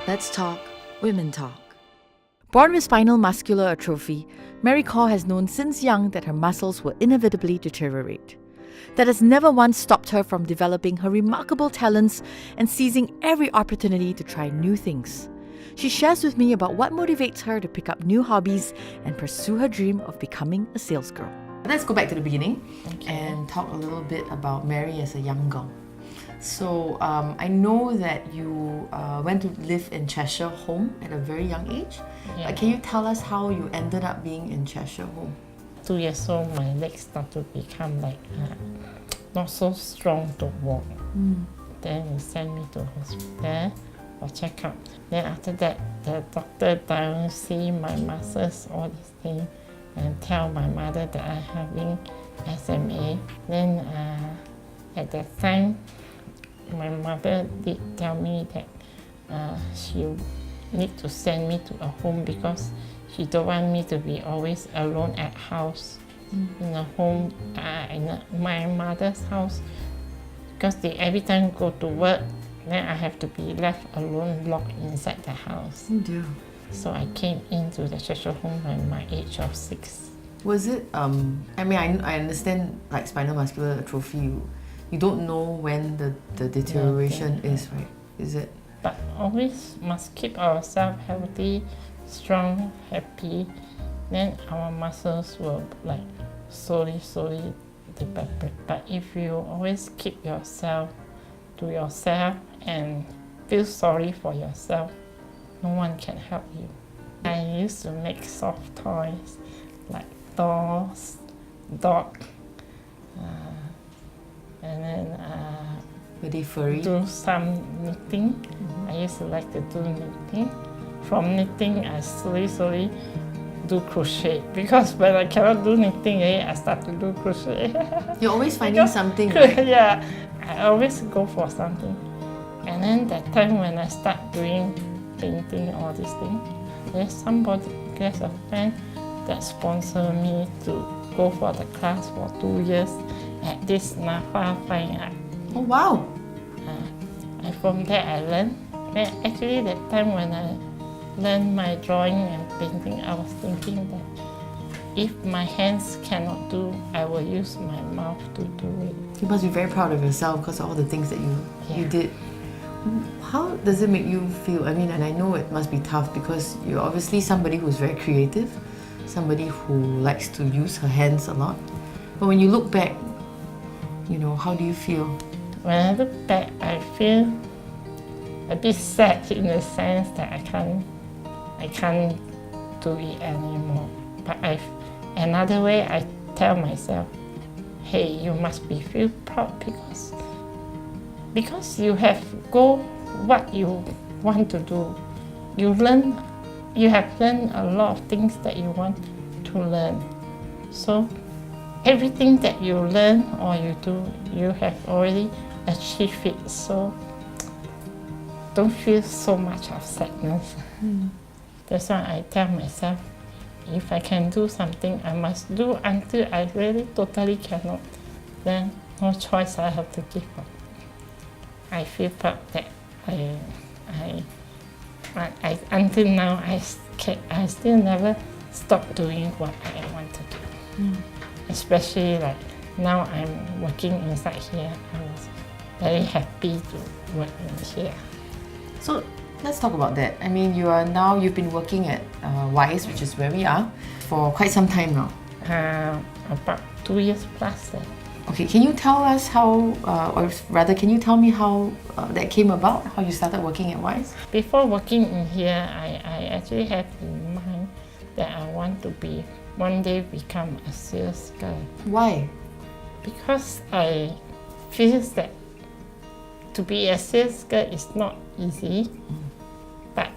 Let's talk Women Talk. Born with spinal muscular atrophy, Mary Kaw has known since young that her muscles will inevitably deteriorate. That has never once stopped her from developing her remarkable talents and seizing every opportunity to try new things. She shares with me about what motivates her to pick up new hobbies and pursue her dream of becoming a salesgirl. Let's go back to the beginning and talk a little bit about Mary as a young girl. So I know that you went to live in Cheshire Home at a very young age. Yeah. Can you tell us how you ended up being in Cheshire Home? 2 years old, my legs start to become like not so strong to walk. Then he sent me to hospital for checkup. Then after that, the doctor diagnosed my muscles, all these things, and tell my mother that I'm having SMA. Then at that time, my mother did tell me that she need to send me to a home because she don't want me to be always alone at house, in a home, in my mother's house, because they every time go to work, then I have to be left alone, locked inside the house. Oh dear. So I came into the Cheshire Home at my age of 6. Was it, I mean, I understand like spinal muscular atrophy, you don't know when the deterioration is, right? Is it? But always must keep ourselves healthy, strong, happy. Then our muscles will like slowly develop. But if you always keep yourself to yourself and feel sorry for yourself, no one can help you. I used to make soft toys like dolls, dog, and then Were they furry? do some knitting. I used to like to do knitting. From knitting, I slowly do crochet because when I cannot do knitting, I start to do crochet. You're always finding something, right? Yeah, I always go for something. And then that time when I start doing painting, all these things, there's a friend that sponsored me to go for the class for 2 years at this NAFA Fine Art. Oh wow! And from there I learned. Then actually that time when I learned my drawing and painting, I was thinking that if my hands cannot do, I will use my mouth to do it. You must be very proud of yourself because of all the things that you Yeah. did. How does it make you feel? I mean, and I know it must be tough because you're obviously somebody who's very creative, somebody who likes to use her hands a lot. But when you look back, you know, how do you feel? When I look back, I feel a bit sad in the sense that I can't do it anymore. But another way, I tell myself, hey, you must feel proud because you have go what you want to do. You have learned a lot of things that you want to learn. So everything that you learn or you do, you have already achieved it. So don't feel so much of sadness. That's why I tell myself, if I can do something, I must do until I really totally cannot. Then no choice, I have to give up. I feel proud that until now I still never stop doing what I want to do. Especially like now I'm working inside here. I was very happy to work in here. So let's talk about that. I mean, you've been working at WISE, which is where we are, for quite some time now. About 2 years plus. Okay, can you tell us how, or rather, can you tell me how that came about? How you started working at WISE? Before working in here, I actually have in mind that I want to one day become a sales girl. Why? Because I feel that to be a sales girl is not easy, but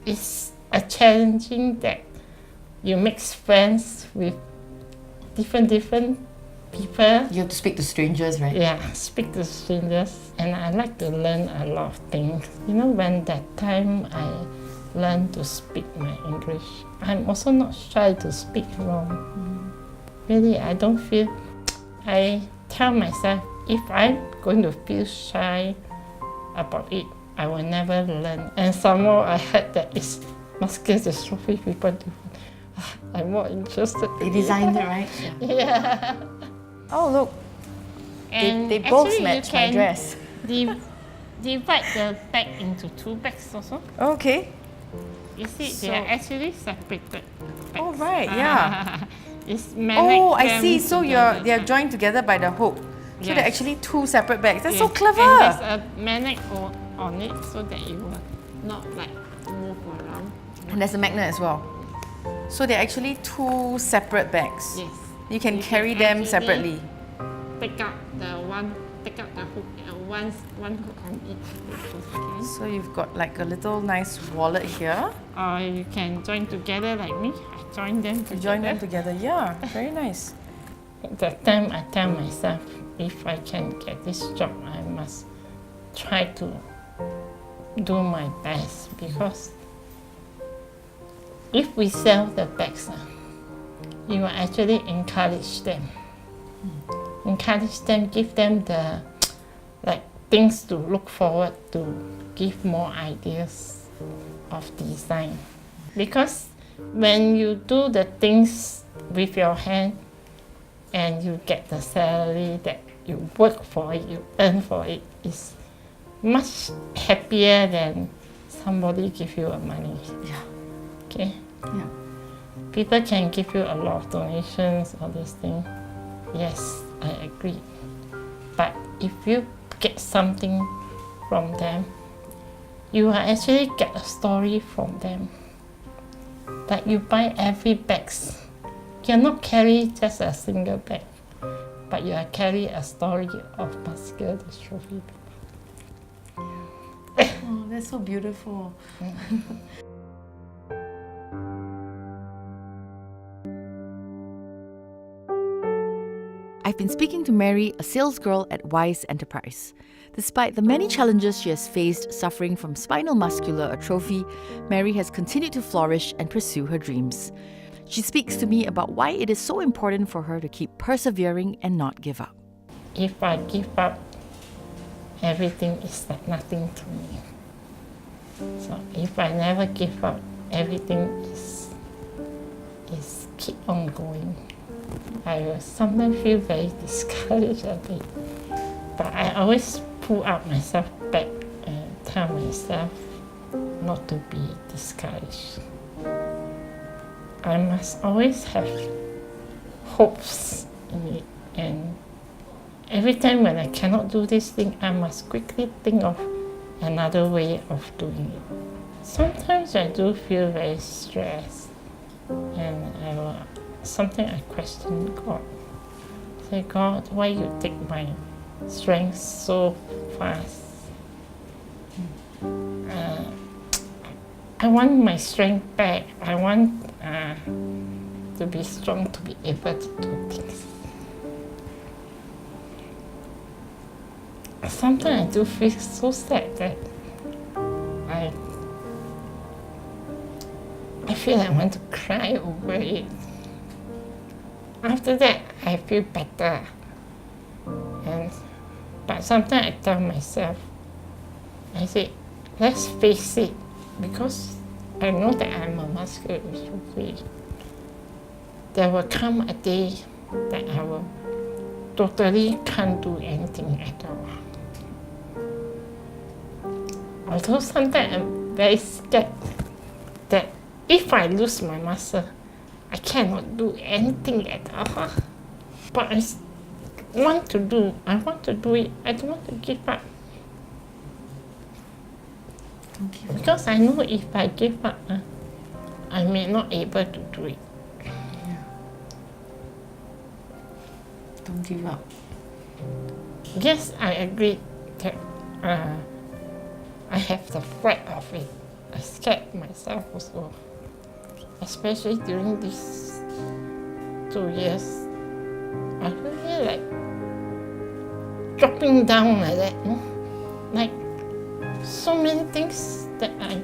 it's a challenging that you make friends with different people. You have to speak to strangers, right? Yeah, speak to strangers, and I like to learn a lot of things. You know, when that time I learned to speak my English, I'm also not shy to speak wrong. Really, I don't feel. I tell myself, if I'm going to feel shy about it, I will never learn. And somehow I heard that it's muscular dystrophy people do. I'm more interested. They designed it, right? Yeah. Oh, look. And They both actually match you my can dress. divide the bag into 2 bags also. Okay. You see, So- they are actually separated bags. Oh, right, yeah. It's magnet Oh, I them see. So together. they're joined together by the hook. So they're Yes. actually 2 separate bags. That's so Yes. clever. And there's a magnet on it so that it will not like move around. And there's a magnet as well. So they're actually 2 separate bags. Yes. You can You carry can them actually separately. Take out the hook and one hook on each. Okay. So you've got like a little nice wallet here. Or you can join together like me. I join them together. Join them together. Yeah, very nice. That time I tell myself, if I can get this job, I must try to do my best, because if we sell the bags, you will actually encourage them. Encourage them, give them the things to look forward to, give more ideas of design. Because when you do the things with your hand and you get the salary that you work for it, you earn for it, is much happier than somebody give you money. Yeah. Okay? Yeah. People can give you a lot of donations, all these things. Yes, I agree. But if you get something from them, you will actually get a story from them. Like you buy every bag. You're not carry just a single bag, but you are carry a story of muscular dystrophy. Oh, that's so beautiful. I've been speaking to Mary, a salesgirl at Wise Enterprise. Despite the many challenges she has faced suffering from spinal muscular atrophy, Mary has continued to flourish and pursue her dreams. She speaks to me about why it is so important for her to keep persevering and not give up. If I give up, everything is like nothing to me. So if I never give up, everything is keep on going. I will sometimes feel very discouraged a bit, but I always pull up myself back and tell myself not to be discouraged. I must always have hopes in it, and every time when I cannot do this thing, I must quickly think of another way of doing it. Sometimes I do feel very stressed, and sometimes I question God. Say, God, why you take my strength so fast? I want my strength back. I want to be strong to be able to do things. Sometimes I do feel so sad that I feel I want to cry over it. After that, I feel better. But sometimes I tell myself, I say, let's face it, because I know that I'm a muscular dystrophy. There will come a day that I will totally can't do anything at all. Although sometimes I'm very scared that if I lose my muscle, I cannot do anything at all. But I want to do it. I don't want to give up. Don't give up. Because I know if I give up, I may not able to do it. Yeah. Don't give up. Yes, I agree that I have the fright of it. I scared myself also. Especially during these 2 years. I really like dropping down like that. No? Like so many things that I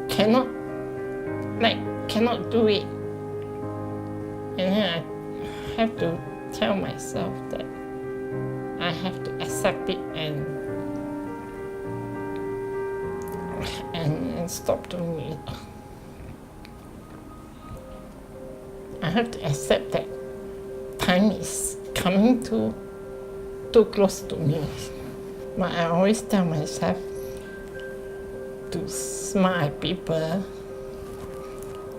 cannot do it. And then I have to tell myself that I have to accept it and can't stop doing it. I have to accept that time is coming too close to me. But I always tell myself to smile at people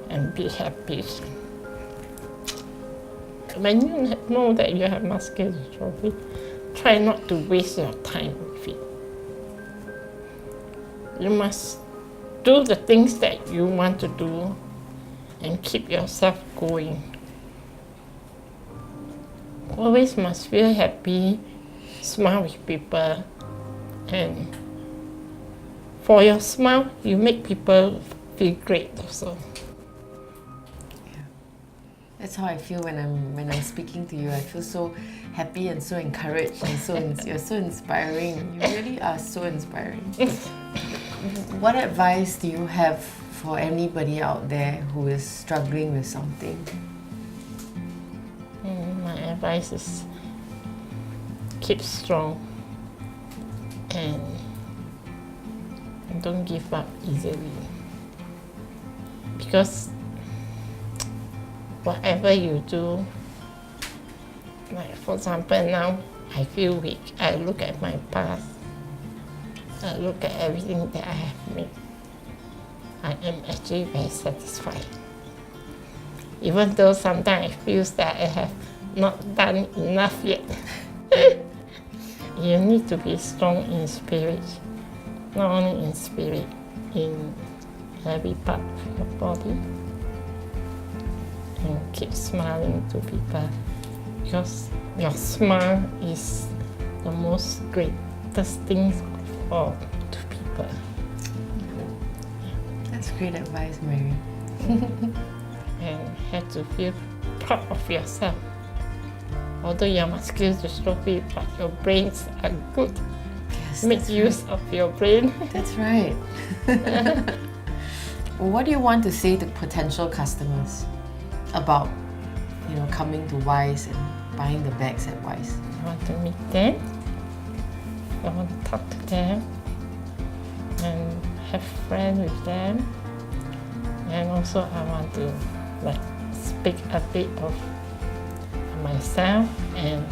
and be happy. When you know that you have muscular dystrophy, try not to waste your time with it. You must do the things that you want to do and keep yourself going. Always must feel happy, smile with people, and for your smile, you make people feel great also. That's how I feel when I'm speaking to you. I feel so happy and so encouraged and you're so inspiring. You really are so inspiring. What advice do you have for anybody out there who is struggling with something? My advice is keep strong and don't give up easily. Because whatever you do, like for example now I feel weak, I look at my past, I look at everything that I have made, I am actually very satisfied. Even though sometimes I feel that I have not done enough yet. You need to be strong in spirit, not only in spirit, in every part of your body. And keep smiling to people, because your smile is the most greatest thing of all to people. That's great advice, Mary. And have to feel proud of yourself. Although you're muscular dystrophy, but your brains are good. Yes, Make that's use of your brain. That's right. What do you want to say to potential customers about, coming to Wise and buying the bags at Wise? I want to meet them. I want to talk to them and have friends with them. And also I want to speak a bit of myself and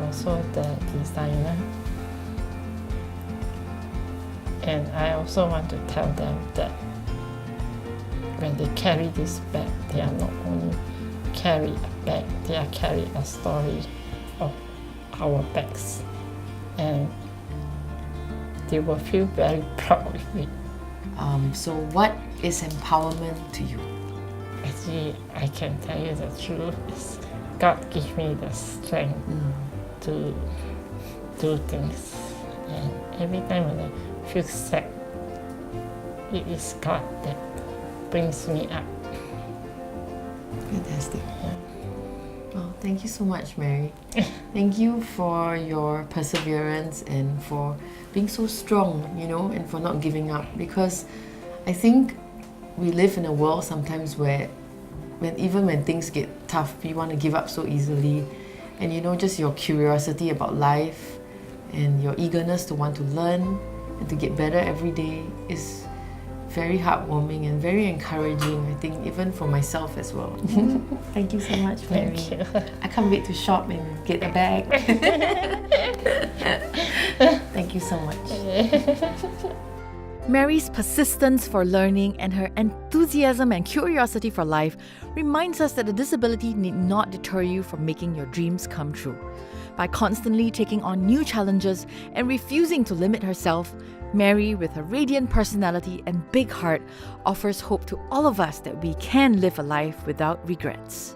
also the designer. And I also want to tell them that when they carry this bag, they are not only carry a bag, they are carry a story of our bags. And they will feel very proud with me. So what is empowerment to you? Actually, I can tell you the truth is God gives me the strength to do things. And every time when I feel sad, it is God that brings me up. Fantastic. Well, thank you so much, Mary. Thank you for your perseverance and for being so strong, and for not giving up. Because I think we live in a world sometimes where even when things get tough, we want to give up so easily. And just your curiosity about life and your eagerness to want to learn and to get better every day is very heartwarming and very encouraging, I think, even for myself as well. Thank you so much, Mary. Thank you. I can't wait to shop and get a bag. Thank you so much. Mary's persistence for learning and her enthusiasm and curiosity for life reminds us that a disability need not deter you from making your dreams come true. By constantly taking on new challenges and refusing to limit herself, Mary, with her radiant personality and big heart, offers hope to all of us that we can live a life without regrets.